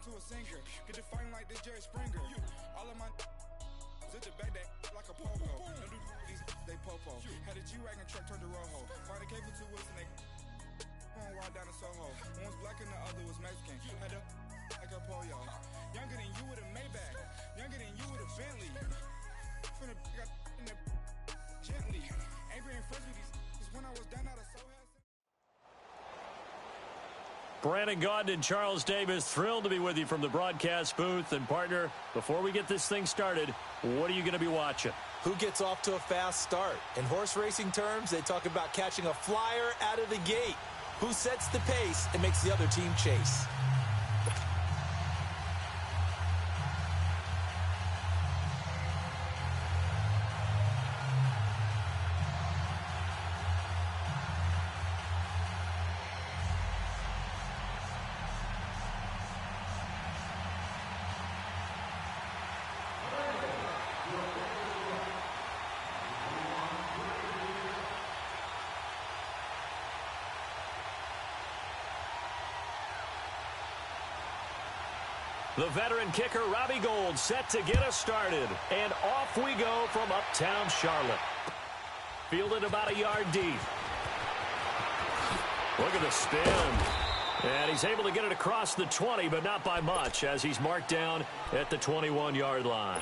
to a singer. Get to fighting like this Jerry Springer. All of my zip the back that like a pogo. Don't do these they popo. Had a G-Wagon truck turned to Rojo. Find a cave for 2 weeks and they on wild down in Soho. One was black and the other was Mexican. Had a like a pollo. Younger than you with a Maybach. Younger than you with a Bentley. From the got in the gently. Ain't been friends with these when I was down out of Soho. Brandon Gaudin and Charles Davis, thrilled to be with you from the broadcast booth. And, partner, before we get this thing started, what are you going to be watching? Who gets off to a fast start? In horse racing terms, they talk about catching a flyer out of the gate. Who sets the pace and makes the other team chase? The veteran kicker, Robbie Gould, set to get us started. And off we go from uptown Charlotte. Fielded about a yard deep. Look at the spin. And he's able to get it across the 20, but not by much, as he's marked down at the 21-yard line.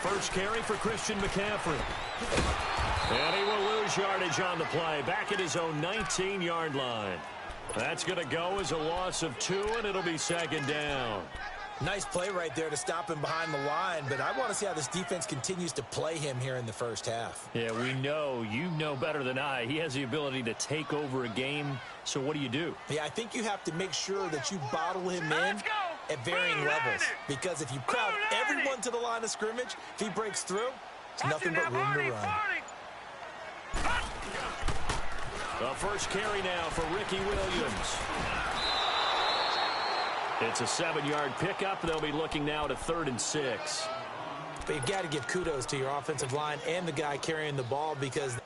First carry for Christian McCaffrey. And he will lose yardage on the play, back at his own 19-yard line. That's going to go as a loss of 2, and it'll be second down. Nice play right there to stop him behind the line, but I want to see how this defense continues to play him here in the first half. Yeah, we know. You know better than I. He has the ability to take over a game, so what do? Yeah, I think you have to make sure that you bottle him in at varying levels, because if you crowd everyone to the line of scrimmage, if he breaks through, it's nothing but room to run. The first carry now for Ricky Williams. It's a 7-yard pickup. They'll be looking now to 3rd and 6. But you've got to give kudos to your offensive line and the guy carrying the ball, because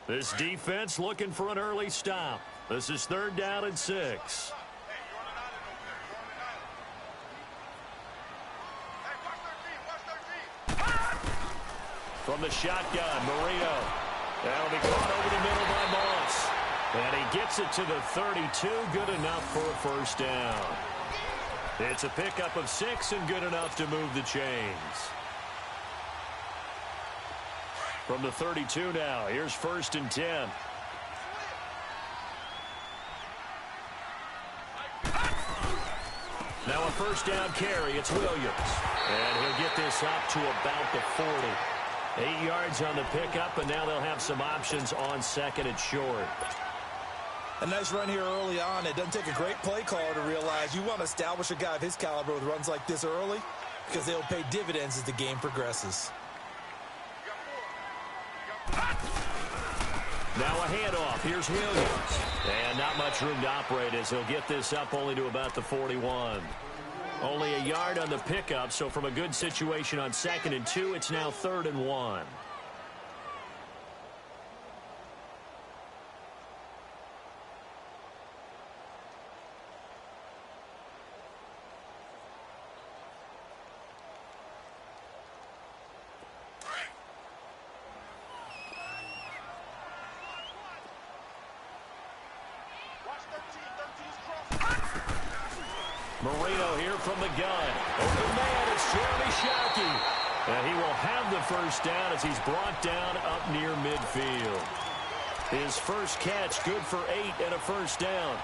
this defense looking for an early stop. This is 3rd down and 6. From the shotgun, Marino. That'll be caught over the middle by Moss. And he gets it to the 32. Good enough for a first down. It's a pickup of 6 and good enough to move the chains. From the 32 now, here's 1st and 10. Now a first down carry, it's Williams. And he'll get this up to about the 40. 8 yards on the pickup, and now they'll have some options on 2nd and short. A nice run here early on. It doesn't take a great play caller to realize you want to establish a guy of his caliber with runs like this early, because they'll pay dividends as the game progresses. Now a handoff. Here's Williams. And not much room to operate as he'll get this up only to about the 41. Only a yard on the pickup, so from a good situation on 2nd and 2, it's now 3rd and 1. Marino here from the gun. Open man, it's Jeremy Shockey. And he will have the first down as he's brought down up near midfield. His first catch, good for 8 and a first down.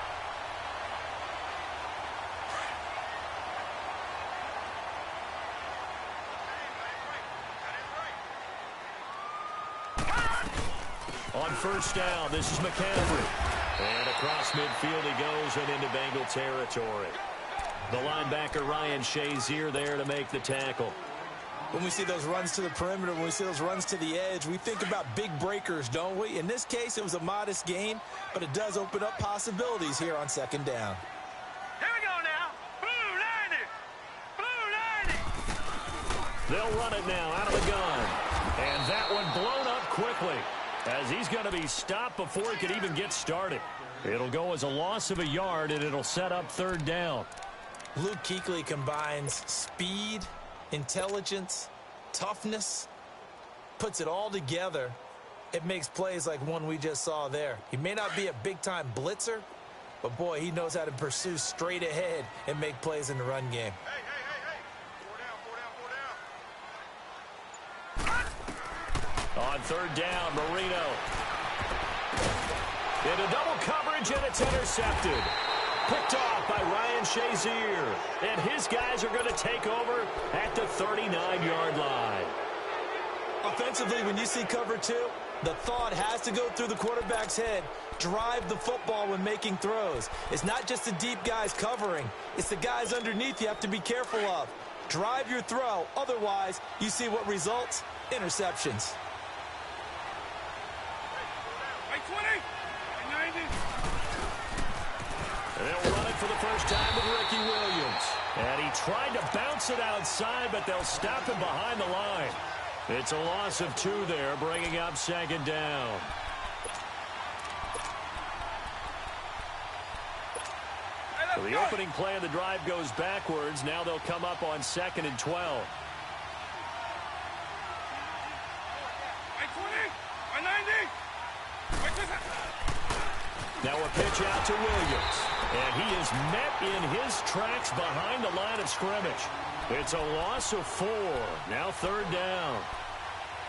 On first down, this is McCaffrey. And across midfield he goes and into Bengal territory. The linebacker Ryan Shazier there to make the tackle. When we see those runs to the perimeter, when we see those runs to the edge, we think about big breakers, don't we? In this case, it was a modest gain, but it does open up possibilities here on 2nd down. Here we go now. Blue 90. They'll run it now out of the gun. And that one blown up quickly as he's going to be stopped before he could even get started. It'll go as a loss of a yard, and it'll set up third down. Luke Kuechly combines speed, intelligence, toughness, puts it all together. It makes plays like one we just saw there. He may not be a big-time blitzer, but, boy, he knows how to pursue straight ahead and make plays in the run game. Hey. 4 down. On third down, Marino. Into double coverage, and it's intercepted. Picked off by Ryan Shazier. And his guys are going to take over at the 39-yard line. Offensively, when you see cover two, the thought has to go through the quarterback's head. Drive the football when making throws. It's not just the deep guys covering. It's the guys underneath you have to be careful of. Drive your throw. Otherwise, you see what results? Interceptions. 20, 90. They'll run it for the first time with Ricky Williams. And he tried to bounce it outside, but they'll stop him behind the line. It's a loss of 2 there, bringing up second down. So the opening play of the drive goes backwards. Now they'll come up on 2nd and 12. 90. Now a pitch out to Williams. And he is met in his tracks behind the line of scrimmage. It's a loss of 4. Now third down.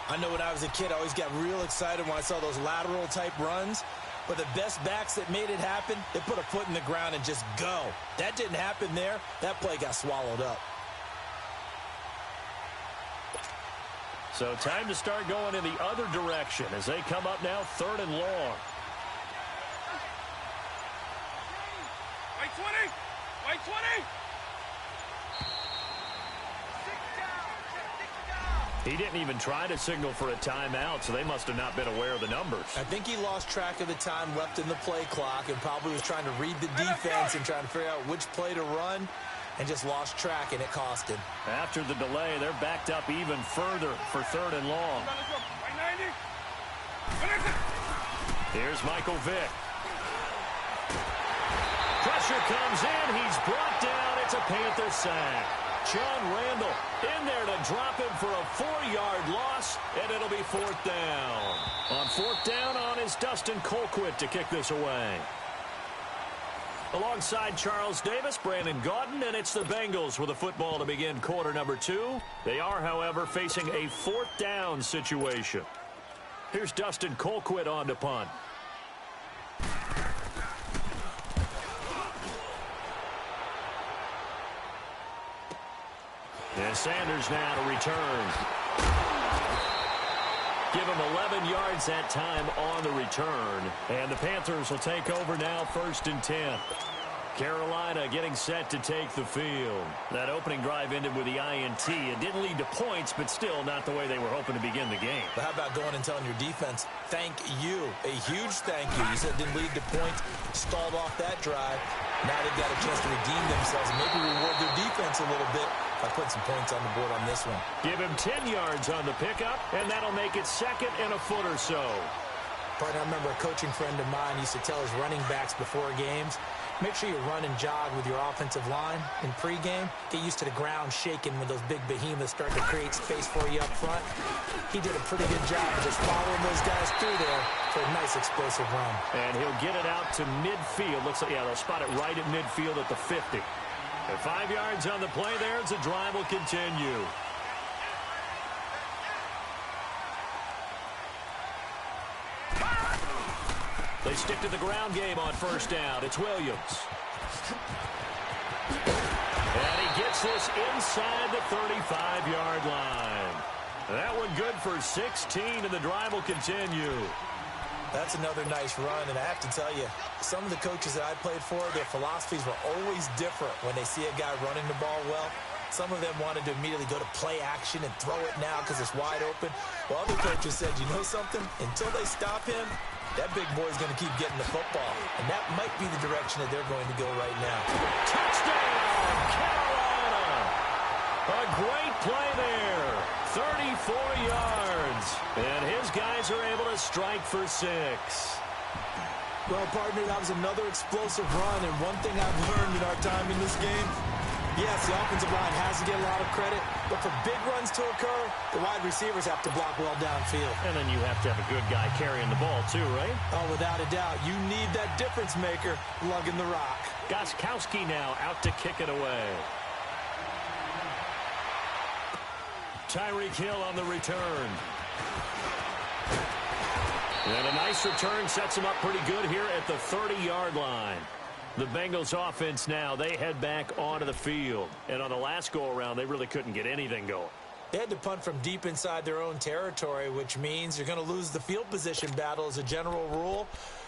I know when I was a kid, I always got real excited when I saw those lateral-type runs. But the best backs that made it happen, they put a foot in the ground and just go. That didn't happen there. That play got swallowed up. So time to start going in the other direction as they come up now 3rd and long. 20. He didn't even try to signal for a timeout, so they must have not been aware of the numbers. I think he lost track of the time left in the play clock and probably was trying to read the defense and trying to figure out which play to run and just lost track, and it cost him. After the delay, they're backed up even further for 3rd and long. Here's Michael Vick. Pressure comes in. He's brought down. It's a Panther sack. John Randall in there to drop him for a 4-yard loss, and it'll be 4th down. On 4th down is Dustin Colquitt to kick this away. Alongside Charles Davis, Brandon Gaudin, and it's the Bengals with a football to begin quarter number 2. They are, however, facing a 4th down situation. Here's Dustin Colquitt on to punt. And Sanders now to return. Give him 11 yards that time on the return. And the Panthers will take over now 1st and 10. Carolina getting set to take the field. That opening drive ended with the INT. It didn't lead to points, but still not the way they were hoping to begin the game. But how about going and telling your defense, thank you, a huge thank you. You said it didn't lead to points, stalled off that drive. Now they've got a chance to redeem themselves and maybe reward their defense a little bit by putting some points on the board on this one. Give him 10 yards on the pickup, and that'll make it 2nd and a foot or so. Partner, I remember a coaching friend of mine used to tell his running backs before games, make sure you run and jog with your offensive line in pregame. Get used to the ground shaking when those big behemoths start to create space for you up front. He did a pretty good job of just following those guys through there for a nice explosive run. And he'll get it out to midfield. Looks like, yeah, they'll spot it right at midfield at the 50. And 5 yards on the play there as the drive will continue. They stick to the ground game on 1st down. It's Williams. And he gets this inside the 35-yard line. That one good for 16, and the drive will continue. That's another nice run, and I have to tell you, some of the coaches that I played for, their philosophies were always different when they see a guy running the ball well. Some of them wanted to immediately go to play action and throw it now because it's wide open. Well, other coaches said, you know something? Until they stop him, that big boy's going to keep getting the football. And that might be the direction that they're going to go right now. Touchdown, Carolina! A great play there. yards. And his guys are able to strike for 6. Well, partner, that was another explosive run, and one thing I've learned in our time in this game, yes, the offensive line has to get a lot of credit, but for big runs to occur, the wide receivers have to block well downfield. And then you have to have a good guy carrying the ball too, right? Oh, without a doubt. You need that difference maker lugging the rock. Gostkowski now out to kick it away. Tyreek Hill on the return. And a nice return sets him up pretty good here at the 30-yard line. The Bengals offense now, they head back onto the field. And on the last go-around, they really couldn't get anything going. They had to punt from deep inside their own territory, which means you're going to lose the field position battle as a general rule.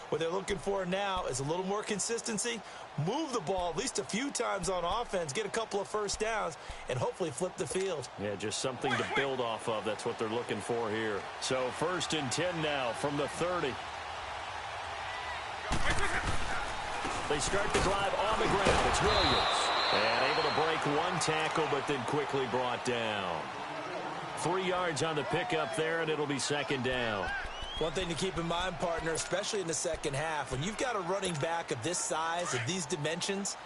What they're looking for now is a little more consistency, move the ball at least a few times on offense, get a couple of first downs, and hopefully flip the field. Yeah, just something to build off of. That's what they're looking for here. So 1st and 10 now from the 30. They start the drive on the ground. It's Williams. And able to break one tackle, but then quickly brought down. 3 yards on the pickup there, and it'll be 2nd down. One thing to keep in mind, partner, especially in the second half, when you've got a running back of this size, of these dimensions,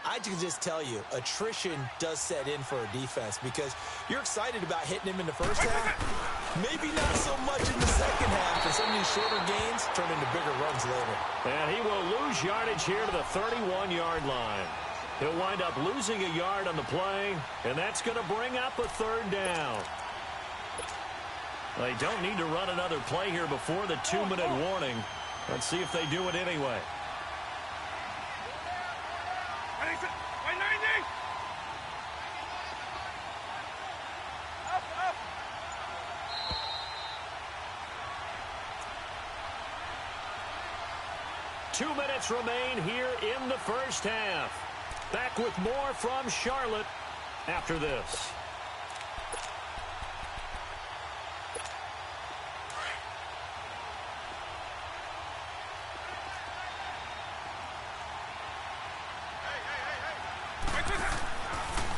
I can just tell you, attrition does set in for a defense because you're excited about hitting him in the first half. Maybe not so much in the second half, and some of these shorter gains turn into bigger runs later. And he will lose yardage here to the 31-yard line. He'll wind up losing a yard on the play, and that's going to bring up a 3rd down. They don't need to run another play here before the 2-minute warning. Let's see if they do it anyway. Two minutes remain here in the first half. Back with more from Charlotte after this.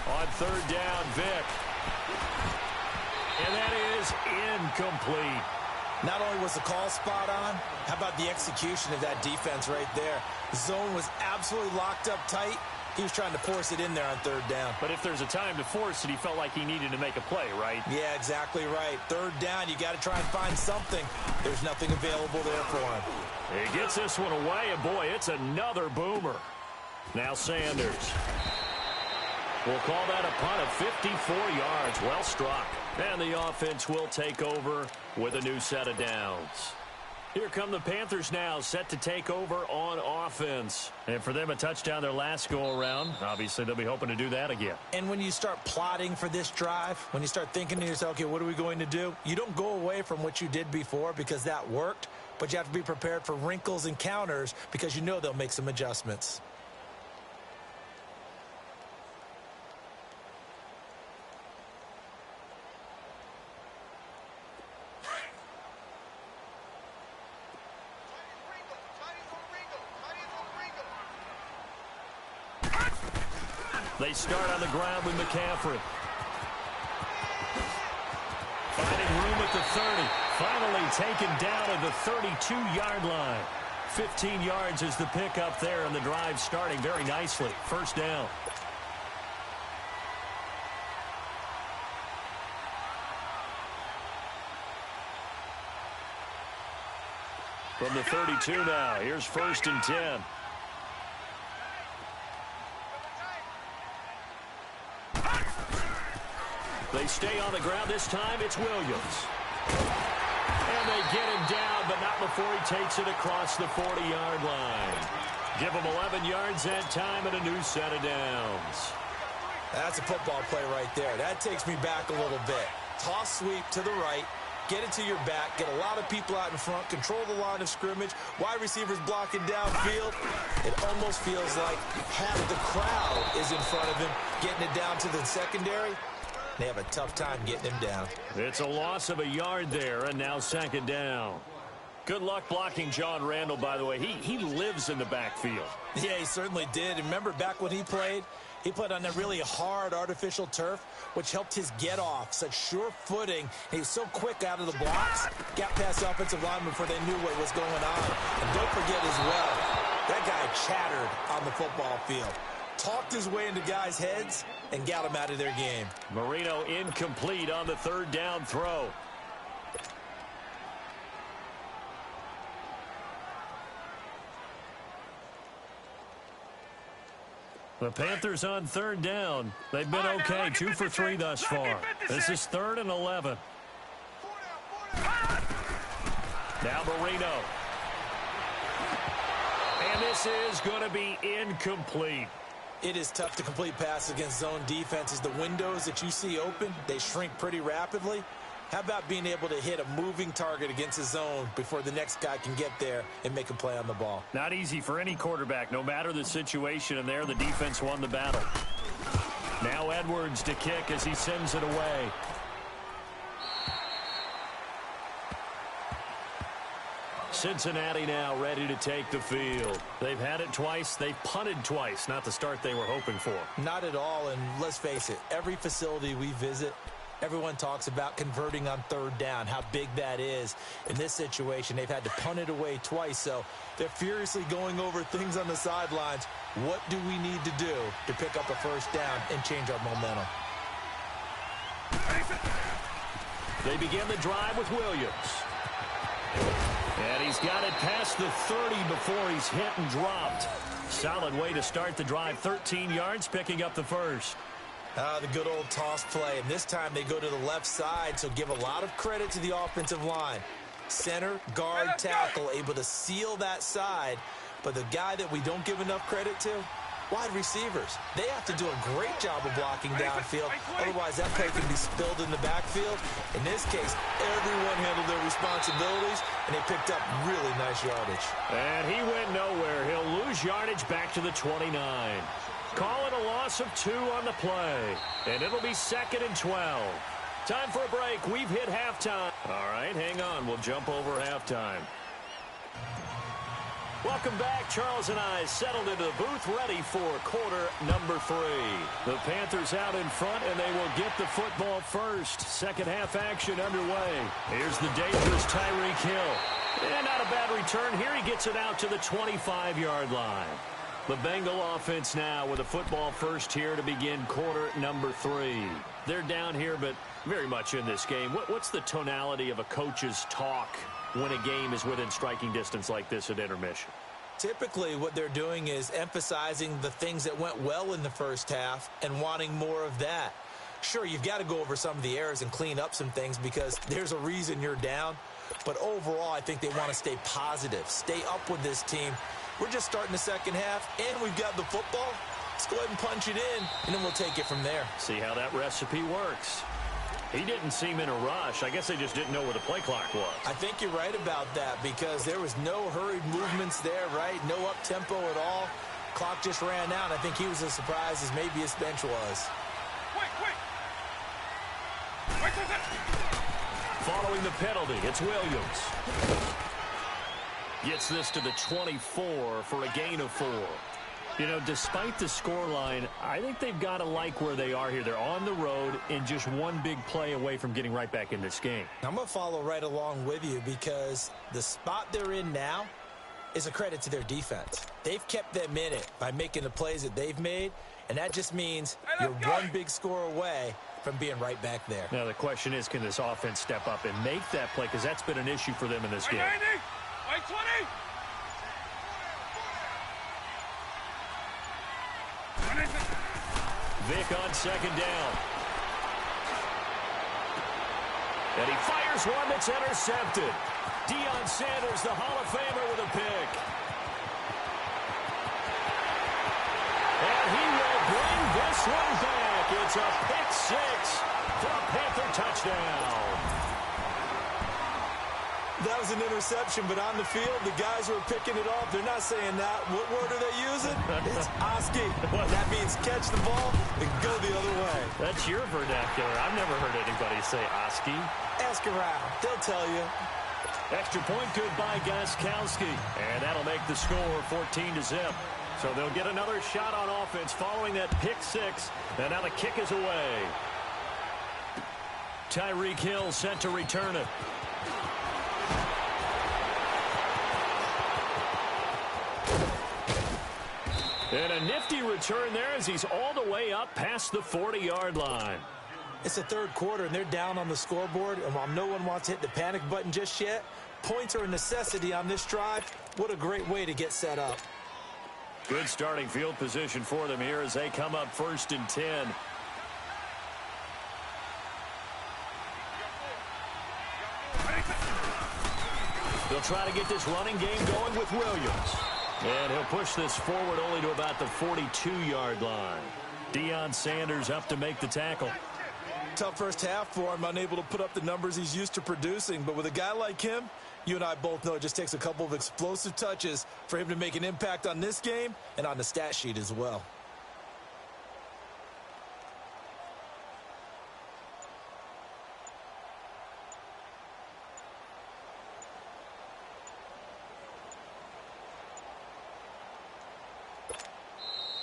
On 3rd down, Vick. And that is incomplete. Not only was the call spot on, how about the execution of that defense right there? The zone was absolutely locked up tight. He was trying to force it in there on 3rd down. But if there's a time to force it, he felt like he needed to make a play, right? Yeah, exactly right. 3rd down, you got to try and find something. There's nothing available there for him. He gets this one away, and boy, it's another boomer. Now Sanders. We'll call that a punt of 54 yards. Well struck. And the offense will take over with a new set of downs. Here come the Panthers now, set to take over on offense. And for them, a touchdown their last go-around. Obviously, they'll be hoping to do that again. And when you start plotting for this drive, when you start thinking to yourself, okay, what are we going to do? You don't go away from what you did before because that worked, but you have to be prepared for wrinkles and counters because you know they'll make some adjustments. They start on the ground with McCaffrey. Finding room at the 30. Finally taken down at the 32-yard line. 15 yards is the pickup there, and the drive starting very nicely. 1st down. From the 32 now, here's 1st and 10. They stay on the ground. This time it's Williams. And they get him down, but not before he takes it across the 40-yard line. Give him 11 yards that time and a new set of downs. That's a football play right there. That takes me back a little bit. Toss sweep to the right. Get it to your back. Get a lot of people out in front. Control the line of scrimmage. Wide receivers blocking downfield. It almost feels like half the crowd is in front of him, getting it down to the secondary. They have a tough time getting him down. It's a loss of a yard there, and now 2nd down. Good luck blocking John Randall, by the way. He lives in the backfield. Yeah, he certainly did. And remember back when he played on that really hard artificial turf, which helped his get off. Such sure footing. He was so quick out of the blocks. Got past the offensive lineman before they knew what was going on. And don't forget as well, that guy chattered on the football field. Talked his way into guys' heads and got them out of their game. Marino incomplete on the third down throw. The Panthers on third down. They've been okay, 2 for 3 thus far. This is 3rd and 11. Now Marino. And this is going to be incomplete. It is tough to complete passes against zone defenses. The windows that you see open, they shrink pretty rapidly. How about being able to hit a moving target against a zone before the next guy can get there and make a play on the ball? Not easy for any quarterback, no matter the situation, and there the defense won the battle. Now Edwards to kick as he sends it away. Cincinnati now ready to take the field. They've had it twice. They've punted twice. Not the start they were hoping for. Not at all, and let's face it, every facility we visit, everyone talks about converting on third down, how big that is. In this situation, they've had to punt it away twice, so they're furiously going over things on the sidelines. What do we need to do to pick up a first down and change our momentum? They begin the drive with Williams. And he's got it past the 30 before he's hit and dropped. Solid way to start the drive. 13 yards, picking up the first. The good old toss play. And this time they go to the left side, so give a lot of credit to the offensive line. Center, guard, tackle, able to seal that side. But the guy that we don't give enough credit to, wide receivers. They have to do a great job of blocking downfield. Otherwise, that play can be spilled in the backfield. In this case, everyone handled their responsibilities, and they picked up really nice yardage. And he went nowhere. He'll lose yardage back to the 29. Call it a loss of 2 on the play. And it'll be 2nd and 12. Time for a break. We've hit halftime. All right, hang on. We'll jump over halftime. Welcome back. Charles and I settled into the booth, ready for quarter number 3. The Panthers out in front, and they will get the football first. Second half action underway. Here's the dangerous Tyreek Hill. And not a bad return. Here he gets it out to the 25-yard line. The Bengal offense now with a football first here to begin quarter number 3. They're down here, but very much in this game. What's the tonality of a coach's talk when a game is within striking distance like this at intermission? Typically, what they're doing is emphasizing the things that went well in the first half and wanting more of that. Sure, you've got to go over some of the errors and clean up some things because there's a reason you're down. But overall, I think they want to stay positive, stay up with this team. We're just starting the second half, and we've got the football. Let's go ahead and punch it in, and then we'll take it from there. See how that recipe works. He didn't seem in a rush. I guess they just didn't know where the play clock was. I think you're right about that because there was no hurried movements there, right? No up-tempo at all. Clock just ran out. I think he was as surprised as maybe his bench was. Following the penalty, it's Williams. Gets this to the 24 for a gain of 4. You know, despite the scoreline, I think they've got to like where they are here. They're on the road and just one big play away from getting right back in this game. I'm going to follow right along with you because the spot they're in now is a credit to their defense. They've kept them in it by making the plays that they've made, and that just means you're one big score away from being right back there. Now, the question is, can this offense step up and make that play? Because that's been an issue for them in this game. Vic on second down. And he fires one that's intercepted. Deion Sanders, the Hall of Famer, with a pick. And he will bring this one back. It's a pick 6 for a Panther touchdown. That was an interception, but on the field, the guys who are picking it off, they're not saying that. What word are they using? It's Oski. That means catch the ball and go the other way. That's your vernacular. I've never heard anybody say Oski. Ask around. They'll tell you. Extra point good by Gostkowski. And that'll make the score 14-0. So they'll get another shot on offense following that pick six. And now the kick is away. Tyreek Hill set to return it. And a nifty return there as he's all the way up past the 40-yard line. It's the third quarter, and they're down on the scoreboard. And while no one wants to hit the panic button just yet, points are a necessity on this drive. What a great way to get set up. Good starting field position for them here as they come up 1st and 10. They'll try to get this running game going with Williams. And he'll push this forward only to about the 42-yard line. Deion Sanders up to make the tackle. Tough first half for him, unable to put up the numbers he's used to producing. But with a guy like him, you and I both know it just takes a couple of explosive touches for him to make an impact on this game and on the stat sheet as well.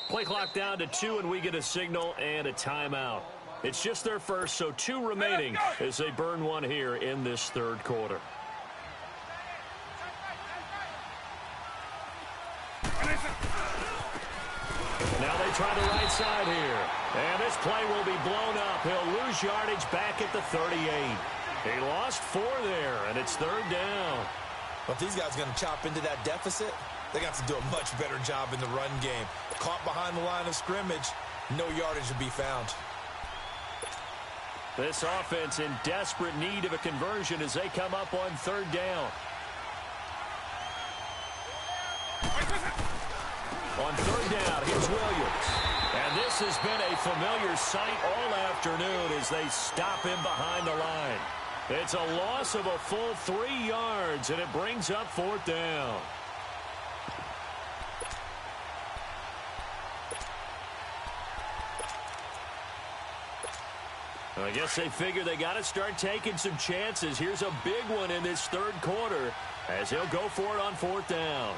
Play clock down to 2, and we get a signal and a timeout. It's just their first, so 2 remaining as they burn one here in this third quarter. Now they try the right side here. And this play will be blown up. He'll lose yardage back at the 38. He lost 4 there, and it's third down. But if these guys are going to chop into that deficit, they got to do a much better job in the run game. Caught behind the line of scrimmage, no yardage to be found. This offense in desperate need of a conversion as they come up on third down. On third down, here's Williams. And this has been a familiar sight all afternoon as they stop him behind the line. It's a loss of a full 3 yards, and it brings up 4th down. I guess they figure they got to start taking some chances. Here's a big one in this third quarter as he'll go for it on 4th down.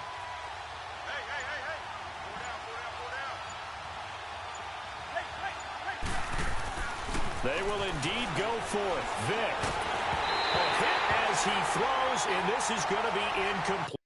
They will indeed go for it. Vick. A hit as he throws, and this is going to be incomplete.